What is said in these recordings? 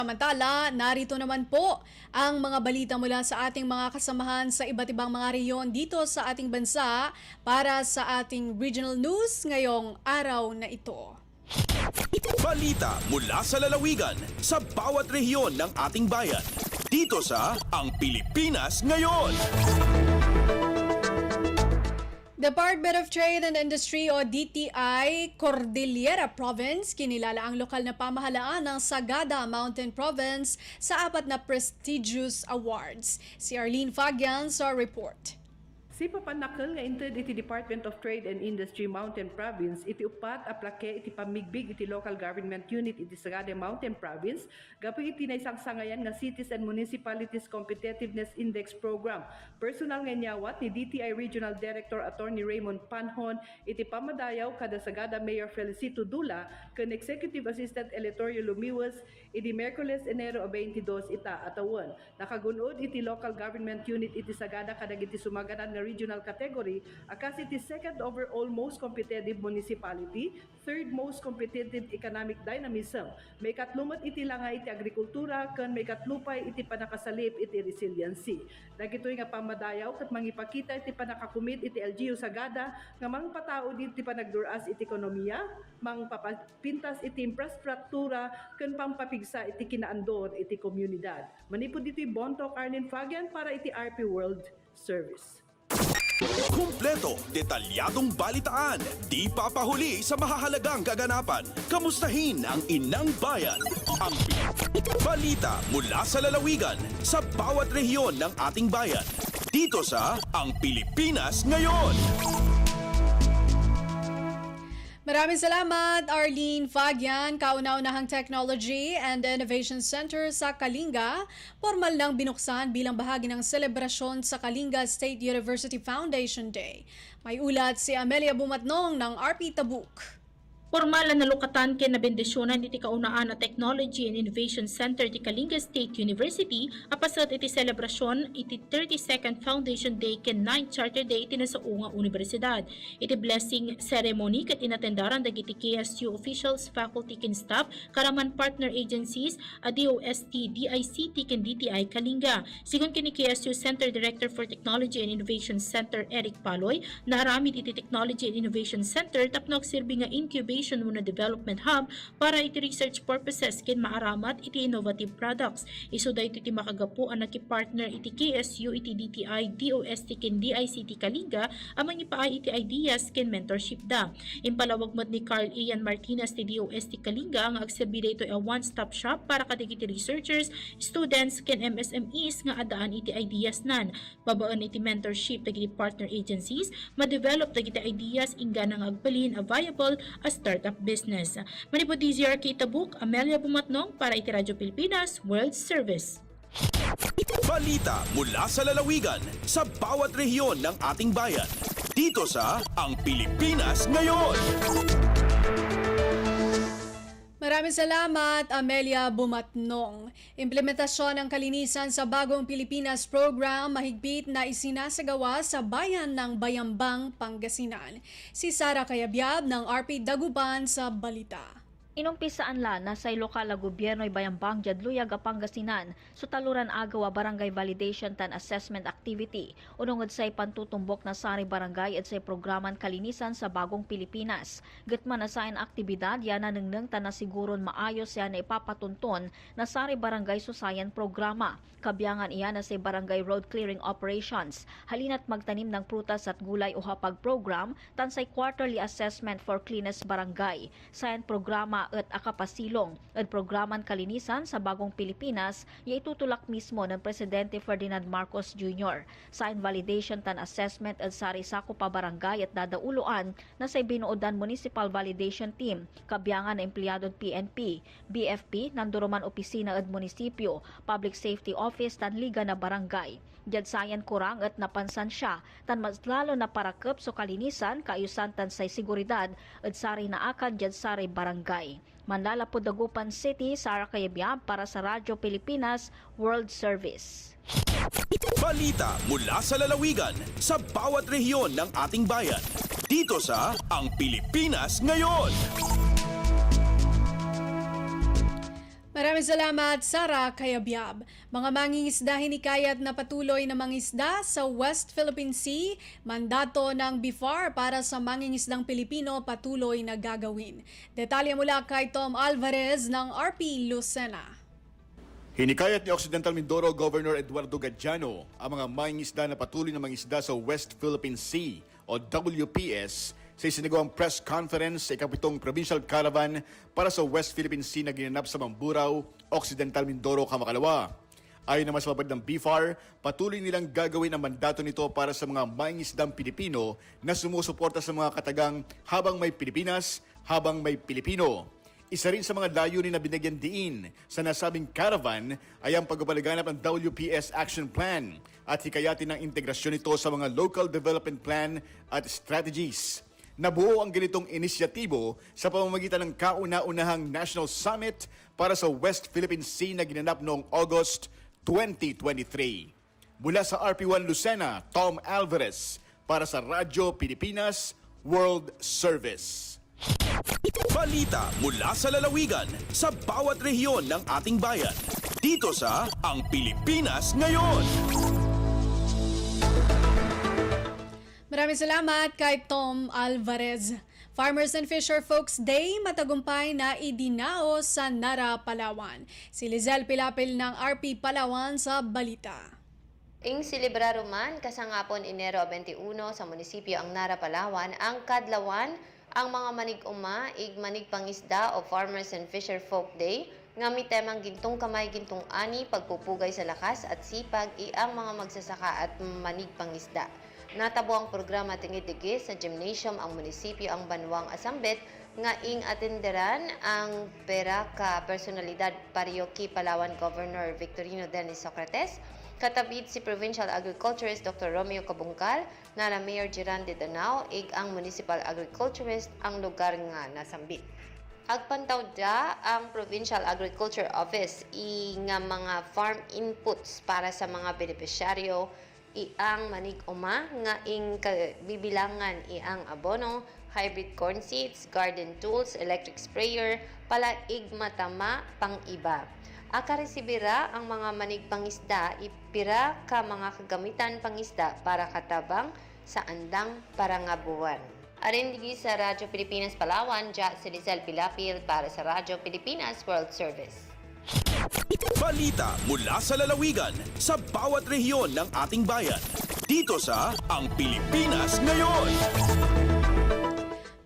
Samantala, narito naman po ang mga balita mula sa ating mga kasamahan sa iba't ibang mga rehiyon dito sa ating bansa para sa ating regional news ngayong araw na ito. Balita mula sa lalawigan sa bawat rehiyon ng ating bayan. Dito sa Ang Pilipinas Ngayon. Department of Trade and Industry o DTI, Cordillera Province, kinilala ang lokal na pamahalaan ng Sagada Mountain Province sa 4 na prestigious awards. Si Arlene Fagian sa report. Si papanakal nga entered iti Department of Trade and Industry Mountain Province, iti upat aplake iti pamigbig iti local government unit iti Sagada Mountain Province, gapi iti naisangsangayan nga Cities and Municipalities Competitiveness Index Program. Personal nga nyawat ni DTI Regional Director Attorney Raymond Panhon, iti pamadayaw kada Sagada Mayor Felicito Dula, kan Executive Assistant Eleuterio Lumiwas, iti Miyerkules Enero 22 ita atawan. Nakagunod iti local government unit iti Sagada kadag iti sumaganan nga regional category, akas iti second overall most competitive municipality, third most competitive economic dynamism, may katlumot iti langa iti agrikultura, kan may katlupay iti panakasalip iti resiliency. Dagitoy nga pamadayaw kat mangipakita iti panakakumit iti LGU Sagada nga mangpatao iti panagduras iti ekonomiya, mangpapintas iti infrastruktura, kan pampapigsa iti kinaandor iti komunidad. Manipod iti Bontok Arlene Fagian para iti RP World Service. Kumpleto, detalyadong balitaan, di papahuli sa mahahalagang kaganapan. Kamustahin ang inang bayan. Ang balita mula sa lalawigan sa bawat rehiyon ng ating bayan. Dito sa Ang Pilipinas Ngayon. Maraming salamat, Arlene Fagian, kauna-unahang Technology and Innovation Center sa Kalinga. Formal nang binuksan bilang bahagi ng selebrasyon sa Kalinga State University Foundation Day. May ulat si Amelia Bumatnong ng RP Tabuk. Formal na nalukatan ken nabendisyonan iti kaunaan na Technology and Innovation Center ti Kalinga State University apasat iti selebrasyon iti 32nd Foundation Day ken 9th Charter Day iti nasaunga universidad. Iti blessing ceremony ket inatendaran dagiti KSU officials, faculty ken staff, karaman partner agencies, a DOST, DICT ken DTI Kalinga. Sigon kini KSU Center Director for Technology and Innovation Center Eric Paloy, naaramid iti Technology and Innovation Center tapno agserbi nga incubation muna development hub para iti research purposes ken maaramat iti innovative products. Isu dayto iti makagapuan naki-partner iti KSU, iti DTI, DOST ken DICT Kalinga amang ipaay iti ideas ken mentorship da. Impalawagmat ni Carl Ian Martinez ti DOST Kalinga nga agserbi dayto a one-stop shop para kadagiti researchers, students ken MSMEs nga adaan iti ideas nan. Babaan iti mentorship dagiti partner agencies, ma-develop dagiti ideas ingga nga agbalin a viable as startup business. Manipod DZRK Tabuk, Amelia Bumatnong para iti Radyo Pilipinas World Service. Balita mula sa lalawigan sa bawat rehiyon ng ating bayan. Dito sa Ang Pilipinas Ngayon. Maraming salamat, Amelia Bumatnong. Implementasyon ng kalinisan sa Bagong Pilipinas program mahigpit na isinasagawa sa bayan ng Bayambang, Pangasinan. Si Sara Cayabyab ng RP Dagupan sa balita. Inumpisaan la na sa lokal na gobyerno'y Bayambang Jadluyag a Pangasinan so taluran agawa barangay validation tan assessment activity unungod say pantutumbok na sari barangay at say programan kalinisan sa Bagong Pilipinas. Gitman na sa aktibidad yan na nengneng tan na siguron maayos yan na ipapatunton na sari barangay susayan programa. Kabyangan iyan na say barangay road clearing operations. Halina't magtanim ng prutas at gulay o hapag program tan say quarterly assessment for cleanest barangay. Sayan programa at akapasilong at programan kalinisan sa Bagong Pilipinas ya itutulak mismo ng Presidente Ferdinand Marcos Jr. Sign validation tan assessment at sari sako pa barangay at dadauloan na sa binuodan Municipal Validation Team, kabyangan na empleyado at PNP, BFP, nanduruman opisina at munisipyo, Public Safety Office tan liga na barangay. Diyan sayan kurang at napansan siya tan mas lalo na parakep so kalinisan kaayusan tan say seguridad at sari naakan diyan sari barangay. Manlalapod Dagupan City, Sara Cayabyab para sa Radyo Pilipinas World Service. Balita mula sa lalawigan sa bawat rehiyon ng ating bayan. Dito sa Ang Pilipinas Ngayon. Maraming salamat, Sara Kayabyab. Mga mangingisda hinikayat na patuloy na mangisda sa West Philippine Sea, mandato ng BIFAR para sa mangingisdang Pilipino patuloy na gagawin. Detalye mula kay Tom Alvarez ng RP Lucena. Hinikayat ni Occidental Mindoro Governor Eduardo Gadiano ang mga mangingisda na patuloy na mangisda sa West Philippine Sea o WPS sa isinagawang press conference sa ikapitong provincial caravan para sa West Philippine Sea na ginanap sa Mamburao, Occidental Mindoro, Kamakalawa. Ayon naman sa mapad ng BIFAR, patuloy nilang gagawin ang mandato nito para sa mga mangingisdang Pilipino na sumusuporta sa mga katagang habang may Pilipinas, habang may Pilipino. Isa rin sa mga layunin na binigyan diin sa nasabing caravan ay ang pagpapalaganap ng WPS Action Plan at hikayatin ng integrasyon nito sa mga local development plan at strategies. Nabuo ang ganitong inisyatibo sa pamamagitan ng kauna-unahang National Summit para sa West Philippine Sea na ginanap noong August 2023. Mula sa RP1 Lucena, Tom Alvarez para sa Radyo Pilipinas World Service. Balita mula sa lalawigan sa bawat rehiyon ng ating bayan. Dito sa Ang Pilipinas Ngayon. Maraming salamat kay Tom Alvarez. Farmers and Fisher Folks Day matagumpay na idinao sa Nara, Palawan. Si Lizelle Pilapil ng RP Palawan sa balita. Ing selebraro man kasangapon Enero 21 sa munisipyo ang Nara, Palawan ang kadlawan ang mga manig-uma ig manigpangisda o Farmers and Fisher Folk Day nga may temang gintong kamay gintong ani pagpupugay sa lakas at sipag iang mga magsasaka at manigpangisda. Natabo ang programa tingid-dige sa gymnasium ang munisipyo ang Banwang Asambet nga ing atenderan ang pera ka personalidad Parioque Palawan Governor Victorino Dennis Socrates, katabid si Provincial Agriculturist Dr. Romeo Cabungcal, nara Mayor Gerande Danao, ig ang Municipal Agriculturist ang lugar nga nasambit. Agpantaw da ang Provincial Agriculture Office nga mga farm inputs para sa mga benepisyaryo iang manig-uma nga ing bibilangan iang abono, hybrid corn seeds, garden tools, electric sprayer, palaig matama pang iba. Akaresibira ang mga manigpangisda ipira ka mga kagamitan pangisda para katabang sa andang parangabuan. Arin digi sa Radyo Pilipinas Palawan, ja si Lizelle Pilapil para sa Radyo Pilipinas World Service. Balita mula sa lalawigan sa bawat rehiyon ng ating bayan. Dito sa Ang Pilipinas Ngayon.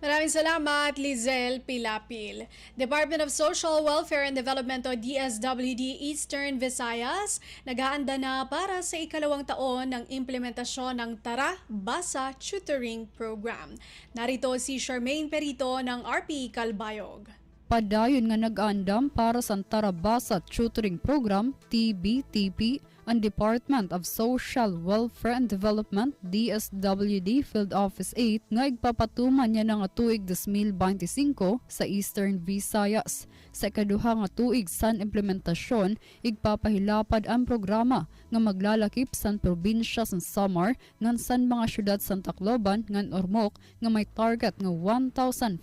Maraming salamat, Lizelle Pilapil. Department of Social Welfare and Development o DSWD Eastern Visayas nag-aanda na para sa ikalawang taon ng implementasyon ng Tara Basa Tutoring Program. Narito si Charmaine Perito ng RP Calbayog. Padayon nga nag-andam para sa Tarabasa Tutoring Program, TBTP, ang Department of Social Welfare and Development, DSWD Field Office 8, nga igpapatuman niya ng tuig 2025 sa Eastern Visayas. Sa ikaduha nga tuig san implementasyon, igpapahilapad ang programa nga maglalakip san probinsya sa Samar, ngan san mga syudad sa Tacloban, ngan Ormoc, nga may target nga 1,508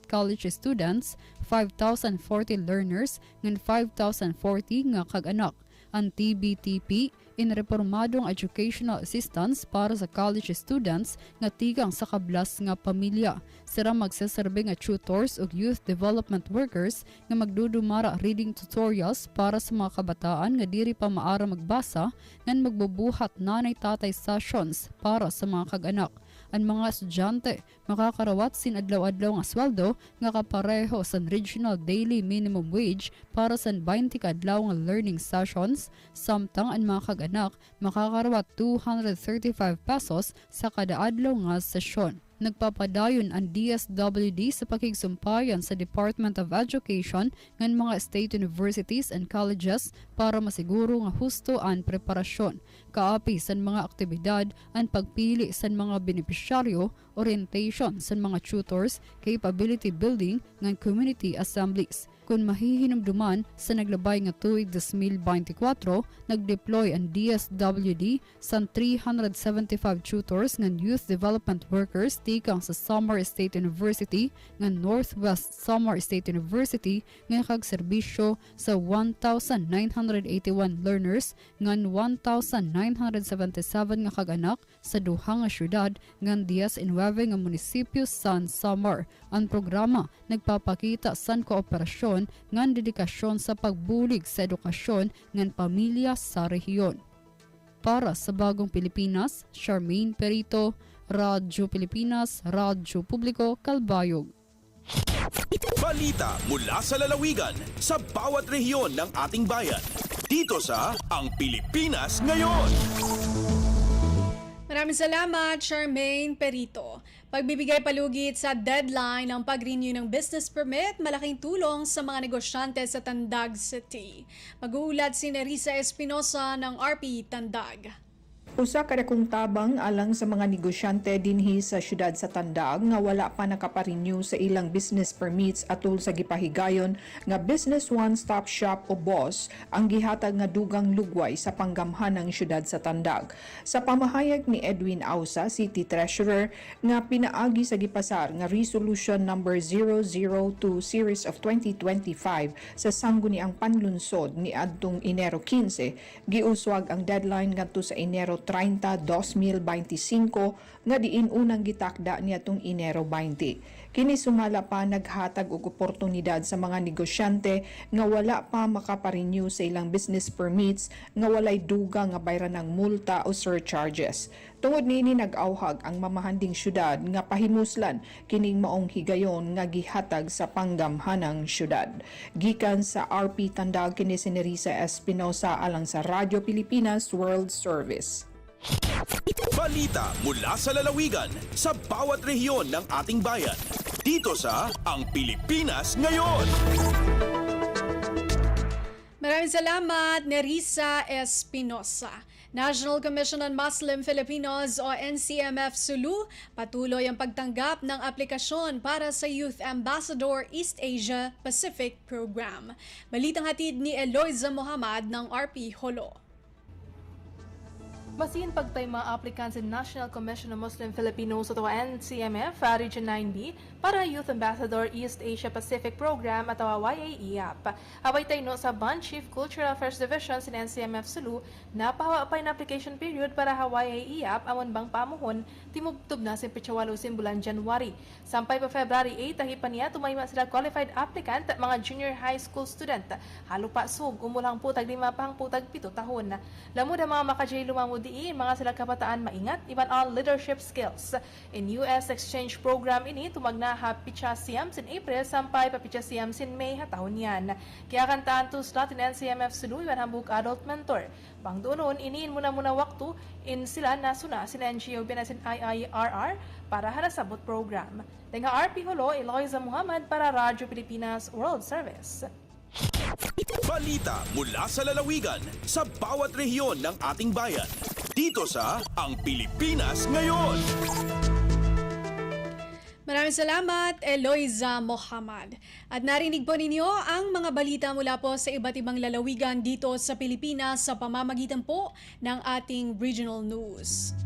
college students, 5,040 learners, ngan 5,040 nga kag-anak. Ang TBTP inrepormadong educational assistance para sa college students nga tigang sa kablas nga pamilya. Sira magseserbe nga tutors ug youth development workers nga magdudumara reading tutorials para sa mga kabataan nga diri pa maara magbasa ngan magbubuhat nanay-tatay sessions para sa mga kag-anak. Ang mga estudyante makakarawat sin adlaw-adlaw nga sweldo nga kapareho sa regional daily minimum wage para sa 20 ka adlaw nga learning sessions, samtang ang mga kag-anak makakarawat 235 pesos sa kada adlaw nga sesyon. Nagpapadayon ang DSWD sa pakigsumpayan sa Department of Education ng mga state universities and colleges para masiguro nga husto ang preparasyon, kaapi sa mga aktibidad ang pagpili sa mga benepisyaryo orientation sa mga tutors, capability building ng community assemblies. Kung mahihinumduman sa naglabay nga tuig 2024, nag-deploy ang DSWD sa 375 tutors ng youth development workers tikang sa Samar State University ng Northwest Samar State University nga kagserbisyo sa 1,981 learners ngan 1,977 nga kag-anak sa duha nga syudad ngan 19 nga munisipyo san Samar. Ang programa nagpapakita san kooperasyon ngan dedikasyon sa pagbulig sa edukasyon ngan pamilya sa rehiyon. Para sa Bagong Pilipinas, Charmaine Perito, Radyo Pilipinas, Radyo Publiko, Kalbayog. Balita mula sa lalawigan sa bawat rehiyon ng ating bayan. Dito sa Ang Pilipinas Ngayon. Maraming salamat, Charmaine Perito. Pagbibigay palugit sa deadline ng pag-renew ng business permit, malaking tulong sa mga negosyante sa Tandag City. Mag-uulat si Nerissa Espinosa ng RP Tandag. Usa ka dakong tabang alang sa mga negosyante dinhi sa syudad sa Tandag nga wala pa nakaparenew sa ilang business permits atol sa gipahigayon nga Business One Stop Shop o BOSS ang gihatag nga dugang lugway sa panggamhanang syudad sa Tandag. Sa pamahayag ni Edwin Ausa, City Treasurer, nga pinaagi sa gipasar nga Resolution number 002 Series of 2025 sa sangguniang panlunsod ni adtong Enero 15, giuswag ang deadline ngadto sa Enero 30, 2025 nga diin unang gitakda niadtong Enero 20. Kini sumala pa naghatag og oportunidad sa mga negosyante nga wala pa makaparenew sa ilang business permits nga walay duga nga bayran ng multa o surcharges. Tungod niini nag-awhag ang mamahanding syudad nga pahimuslan kining maong higayon nga gihatag sa panggamhanang syudad. Gikan sa RP Tandag kini si Nerissa Espinosa alang sa Radyo Pilipinas World Service. Balita mula sa lalawigan sa bawat rehiyon ng ating bayan. Dito sa Ang Pilipinas Ngayon. Maraming salamat, Nerissa Espinosa. National Commission on Muslim Filipinos o NCMF Sulu patuloy ang pagtanggap ng aplikasyon para sa Youth Ambassador East Asia Pacific Program. Balitang hatid ni Eloisa Mohamad ng RP Holo. Masin pagtay mga applicants in National Commission of Muslim Filipinos o NCMF Region 9B para Youth Ambassador East Asia Pacific Program at YAEAP. Away tayo no sa Band Chief Cultural Affairs Division sin NCMF Sulu na pahawapay na application period para YAEAP amon bang pamuhon timugtub na si Pichawalo simbulan January. Sampay pa February 8 tahipan niya tumayma sila qualified applicant mga junior high school student. Halo pa sug umulang putag 5 pang putag 7 tahon. Lamud ang mga makajay lumango diin mga sila kabataan maingat iban on leadership skills. In US exchange program ini tumagna ha pitsa siyam sin April sampay pa pitsa siyam sin May hatahon yan. Kaya kantaan to slot in NCMF Sulu iban hambuk adult mentor. Bang doon iniin muna waktu in sila nasuna sin NGO binasin IIRR para harasabot program. Denga RP Holo, Eloisa Muhammad para Radyo Pilipinas World Service. Balita mula sa lalawigan sa bawat rehiyon ng ating bayan. Dito sa Ang Pilipinas Ngayon. Maraming salamat, Eloisa Mohamad. At narinig po ninyo ang mga balita mula po sa iba't ibang lalawigan dito sa Pilipinas sa pamamagitan po ng ating regional news.